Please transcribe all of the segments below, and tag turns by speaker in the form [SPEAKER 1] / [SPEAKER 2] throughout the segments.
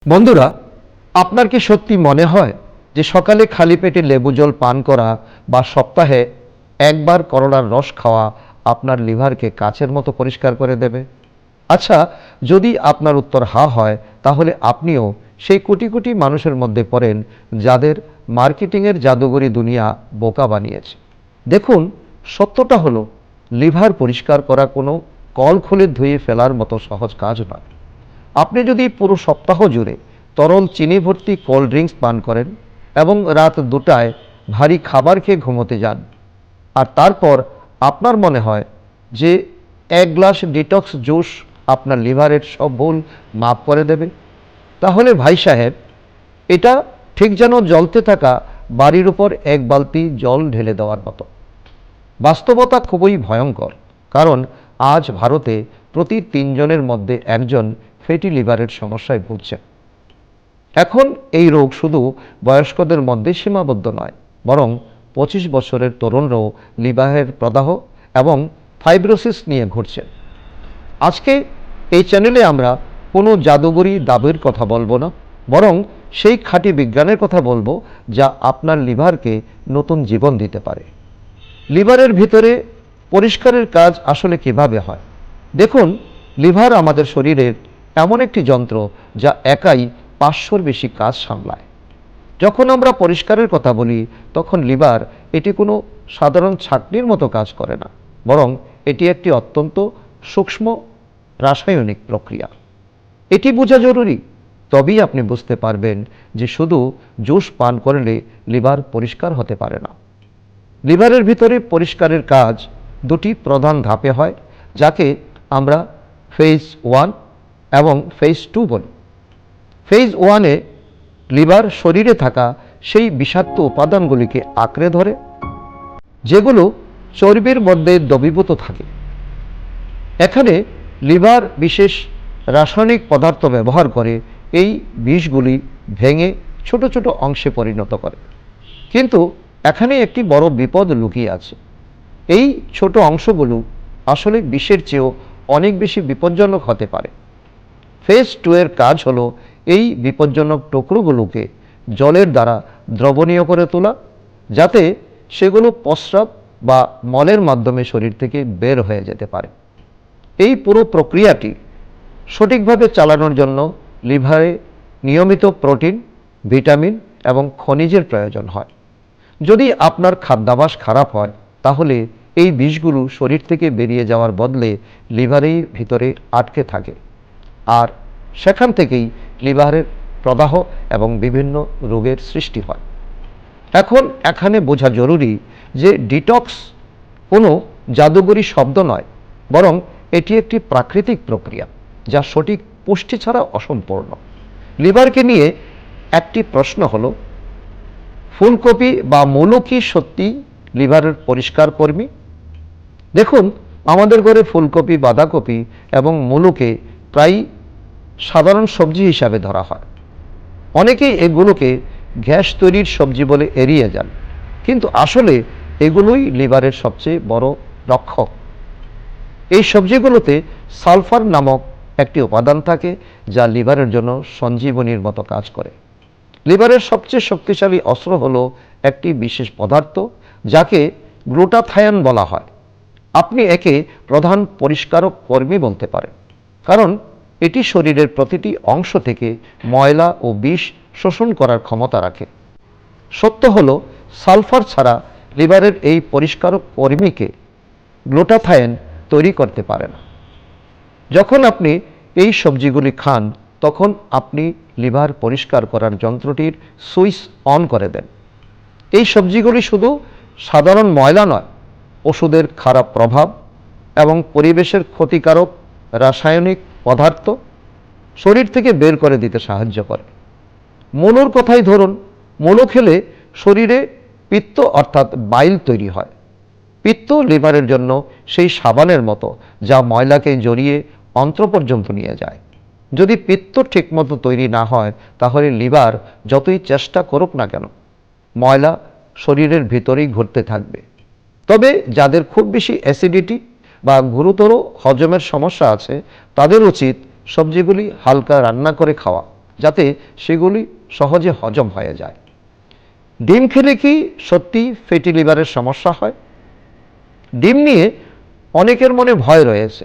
[SPEAKER 1] বন্ধুরা, আপনার কি সত্যি মনে হয় যে সকালে খালি পেটে লেবু জল পান করা বা সপ্তাহে একবার করলার রস খাওয়া আপনার লিভারকে কাচের মতো পরিষ্কার করে দেবে? আচ্ছা, যদি আপনার উত্তর হ্যাঁ হয়, তাহলে আপনিও সেই কোটি কোটি মানুষের মধ্যে পড়েন যাদের মার্কেটিংয়ের জাদুগরি দুনিয়া বোকা বানিয়েছে। দেখুন, সত্যটা হলো লিভার পরিষ্কার করা কোনো কল খুলে ধুয়ে ফেলার মতো সহজ কাজ নয়। আপনি যদি পুরো সপ্তাহ জুড়ে তরল চিনি ভর্তি কোল্ড ড্রিঙ্কস পান করেন এবং রাত 2টায় ভারী খাবার খেয়ে ঘুমোতে যান, আর তারপর আপনার মনে হয় যে এক গ্লাস ডিটক্স জুস আপনার লিভারের সব ভুল মাফ করে দেবে, তাহলে ভাই সাহেব, এটা ঠিক যেন জ্বলতে থাকা বাড়ির উপর এক বালতি জল ঢেলে দেওয়ার মতো। বাস্তবতা খুবই ভয়ঙ্কর, কারণ আজ ভারতে প্রতি 3 জনের মধ্যে একজন ফ্যাটি লিভারের সমস্যায় ভুগছেন। এখন এই রোগ শুধু বয়স্কদের মধ্যে সীমাবদ্ধ নয়, বরং 25 বছরের তরুণরাও লিভারের প্রদাহ এবং ফাইব্রোসিস নিয়ে ঘুরছেন। আজকে এই চ্যানেলে আমরা কোনো জাদুগরি দাবির কথা বলবো না, বরং সেই খাঁটি বিজ্ঞানের কথা বলবো যা আপনার লিভারকে নতুন জীবন দিতে পারে। লিভারের ভিতরে পরিষ্কারের কাজ আসলে কিভাবে হয়? দেখুন, লিভার আমাদের শরীরের এমন একটি যন্ত্র যা একাই 500-র বেশি কাজ সামলায়। যখন আমরা পরিষ্কারের কথা বলি, তখন লিভার এটি কোনো সাধারণ ছাঁকনির মতো কাজ করে না, বরং এটি একটি অত্যন্ত সূক্ষ্ম রাসায়নিক প্রক্রিয়া। এটি বোঝা জরুরি, তবেই আপনি বুঝতে পারবেন যে শুধু জুস পান করলে লিভার পরিষ্কার হতে পারে না। লিভারের ভিতরে পরিষ্কারের কাজ 2টি প্রধান ধাপে হয়, যাকে আমরা ফেজ 1 এবং ফেজ 2 বলি। ফেজ 1-এ লিভার শরীরে থাকা সেই বিষাক্ত উপাদানগুলিকে আঁকড়ে ধরে, যেগুলো চর্বির মধ্যে দ্রবীভূত থাকে। এখানে লিভার বিশেষ রাসায়নিক পদার্থ ব্যবহার করে এই বিষগুলি ভেঙে ছোট ছোট অংশে পরিণত করে। কিন্তু এখানে একটি বড় বিপদ লুকিয়ে আছে। এই ছোট অংশগুলো আসলে বিষের চেয়েও অনেক বেশি বিপজ্জনক হতে পারে। ফেজ 2-এর কাজ হলো এই বিপজ্জনক টুকরোগুলোকে জলের দ্বারা দ্রবণীয় করে তোলা, যাতে সেগুলো প্রস্রাব বা মলের মাধ্যমে শরীর থেকে বের হয়ে যেতে পারে। এই পুরো প্রক্রিয়াটি সঠিকভাবে চালানোর জন্য লিভারে নিয়মিত প্রোটিন, ভিটামিন এবং খনিজের প্রয়োজন হয়। যদি আপনার খাদ্যাভ্যাস খারাপ হয়, তাহলে এই বিষগুলো শরীর থেকে বেরিয়ে যাওয়ার বদলে লিভারের ভিতরে আটকে থাকে, আর সেখান থেকেই লিভারের প্রদাহ এবং বিভিন্ন রোগের সৃষ্টি হয়। এখন এখানে বোঝা জরুরি যে ডিটক্স কোনো জাদুগরি শব্দ নয়, বরং এটি একটি প্রাকৃতিক প্রক্রিয়া যা সঠিক পুষ্টি ছাড়া অসম্পূর্ণ। লিভারকে নিয়ে একটি প্রশ্ন হলো, ফুলকপি বা মূলো কি সত্যি লিভারের পরিষ্কার কর্মী? দেখুন, আমাদের ঘরে ফুলকপি, বাঁধাকপি এবং মূলোকে প্রায় সাধারণ সবজি হিসাবে ধরা হয়। অনেকেই এগুলোকে গ্যাস তৈরির সবজি বলে এড়িয়ে যান, কিন্তু আসলে এগুলোই লিভারের সবচেয়ে বড় রক্ষক। এই সবজিগুলোতে সালফার নামক একটি উপাদান থাকে, যা লিভারের জন্য সঞ্জীবনীর মতো কাজ করে। লিভারের সবচেয়ে শক্তিশালী অস্ত্র হলো একটি বিশেষ পদার্থ যাকে গ্লুটাথায়ন বলা হয়। আপনি একে প্রধান পরিষ্কারক কর্মী বলতে পারেন, কারণ এটি শরীরের প্রতিটি অংশ থেকে ময়লা ও বিষ শোষণ করার ক্ষমতা রাখে। সত্য হলো, সালফার ছাড়া লিভারের এই পরিষ্কারক কর্মীকে গ্লুটাথায়ন তৈরি করতে পারে না। যখন আপনি এই সবজিগুলি খান, তখন আপনি লিভার পরিষ্কার করার যন্ত্রটির সুইচ অন করে দেন। এই সবজিগুলি শুধু সাধারণ ময়লা নয়, ওষুধের খারাপ প্রভাব এবং পরিবেশের ক্ষতিকারক রাসায়নিক পদার্থ শরীর থেকে বের করে দিতে সাহায্য করে। মূলোর কথাই ধরুন, মূলো খেলে শরীরে পিত্ত অর্থাৎ বাইল তৈরি হয়। পিত্ত লিভারের জন্য সেই সাবানের মতো যা ময়লাকে জড়িয়ে অন্ত্র পর্যন্ত নিয়ে যায়। যদি পিত্ত ঠিকমতো তৈরি না হয়, তাহলে লিভার যতই চেষ্টা করুক না কেন, ময়লা শরীরের ভিতরেই ঘুরতে থাকবে। তবে যাদের খুব বেশি অ্যাসিডিটি বা গুরুতর হজমের সমস্যা আছে, তাদের উচিত সবজিগুলি হালকা রান্না করে খাওয়া, যাতে সেগুলি সহজে হজম হয়ে যায়। ডিম খেলে কি সত্যি ফ্যাটি লিভারের সমস্যা হয়? ডিম নিয়ে অনেকের মনে ভয় রয়েছে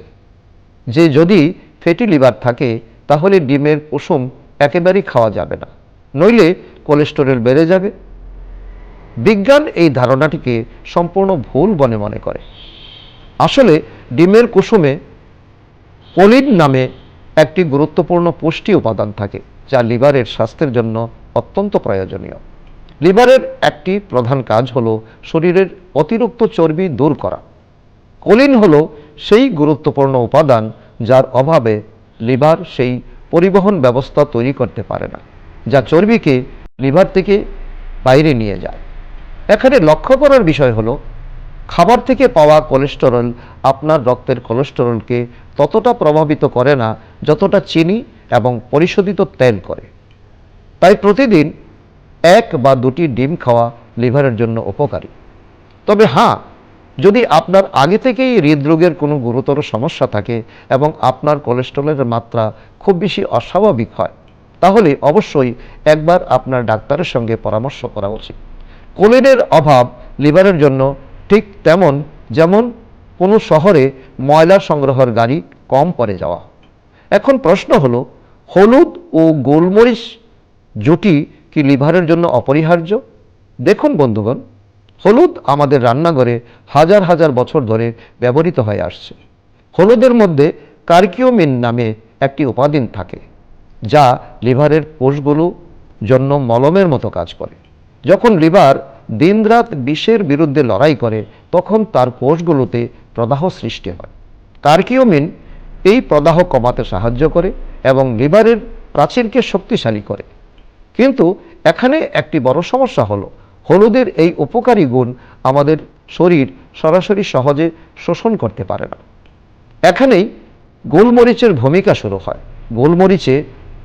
[SPEAKER 1] যে যদি ফ্যাটি লিভার থাকে তাহলে ডিমের কুসুম একেবারেই খাওয়া যাবে না, নইলে কোলেস্টেরল বেড়ে যাবে। বিজ্ঞান এই ধারণাটিকে সম্পূর্ণ ভুল বলে মনে করে। আসলে ডিমের কুসুমে কোলিন নামে একটি গুরুত্বপূর্ণ পুষ্টি উপাদান থাকে যা লিভারের স্বাস্থ্যের জন্য অত্যন্ত প্রয়োজনীয়। লিভারের একটি প্রধান কাজ হলো শরীরের অতিরিক্ত চর্বি দূর করা। কোলিন হলো সেই গুরুত্বপূর্ণ উপাদান যার অভাবে লিভার সেই পরিবহন ব্যবস্থা তৈরি করতে পারে না, যা চর্বিকে লিভার থেকে বাইরে নিয়ে যায়। এখানে লক্ষ্য করার বিষয় হলো খাবার থেকে পাওয়া কোলেস্টেরল আপনার রক্তের কোলেস্টেরলকে ততটা প্রভাবিত করে না যতটা চিনি এবং পরিশোধিত তেল করে। তাই প্রতিদিন 1 বা 2টি ডিম খাওয়া লিভারের জন্য উপকারী। তবে হ্যাঁ, যদি আপনার আগে থেকেই হৃদরোগের কোনো গুরুতর সমস্যা থাকে এবং আপনার কোলেস্টেরলের মাত্রা খুব বেশি অস্বাভাবিক হয়, তাহলে অবশ্যই একবার আপনার ডাক্তারের সঙ্গে পরামর্শ করা উচিত। কোলিনের অভাব লিভারের জন্য ঠিক তেমন যেমন কোনো শহরে ময়লা সংগ্রহের গাড়ি কম পড়ে যাওয়া। এখন প্রশ্ন হলো, হলুদ ও গোলমরিচ জুটি কি লিভারের জন্য অপরিহার্য? দেখুন বন্ধুগণ, হলুদ আমাদের রান্নাঘরে হাজার হাজার বছর ধরে ব্যবহৃত হয়ে আসছে। হলুদের মধ্যে কারকিউমিন নামে একটি উপাদান থাকে যা লিভারের কোষগুলোর জন্য মলমের মতো কাজ করে। যখন লিভার দিনরাত বিষের বিরুদ্ধে লড়াই করে তখন তার কোষগুলোতে প্রদাহ সৃষ্টি হয়। কারকিউমিন এই প্রদাহ কমাতে সাহায্য করে এবং লিভারের প্রাচীরকে শক্তিশালী করে। কিন্তু এখানে একটি বড় সমস্যা হলো হলুদের এই উপকারী গুণ আমাদের শরীর সরাসরি সহজে শোষণ করতে পারে না। এখানেই গোলমরিচের ভূমিকা শুরু হয়। গোলমরিচে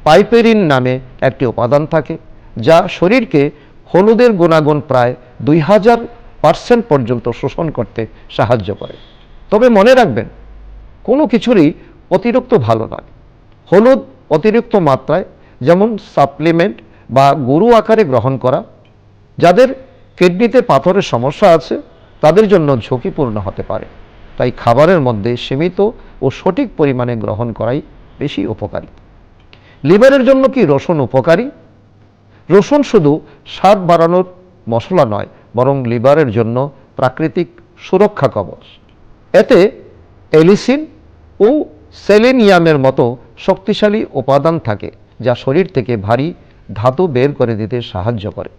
[SPEAKER 1] পাইপেরিন নামে একটি উপাদান থাকে যা শরীরকে হলুদের গুণাগুণ প্রায় 2000% পর্যন্ত শোষণ করতে সাহায্য করে। তবে মনে রাখবেন, কোনো কিছুরই অতিরিক্ত ভালো নয়। হলুদ অতিরিক্ত মাত্রায়, যেমন সাপ্লিমেন্ট বা গরু আকারে গ্রহণ করা, যাদের কিডনিতে পাথরের সমস্যা আছে তাদের জন্য ঝুঁকিপূর্ণ হতে পারে। তাই খাবারের মধ্যে সীমিত ও সঠিক পরিমাণে গ্রহণ করাই বেশি উপকারী। লিভারের জন্য কি রসুন উপকারী? রসুন শুধু স্বাদ বাড়ানোর মশলা নয়, বরং লিভারের জন্য প্রাকৃতিক সুরক্ষা কবচ। এতে এলিসিন ও সেলেনিয়ামের মতো শক্তিশালী উপাদান থাকে যা শরীর থেকে ভারী ধাতু বের করে দিতে সাহায্য করে।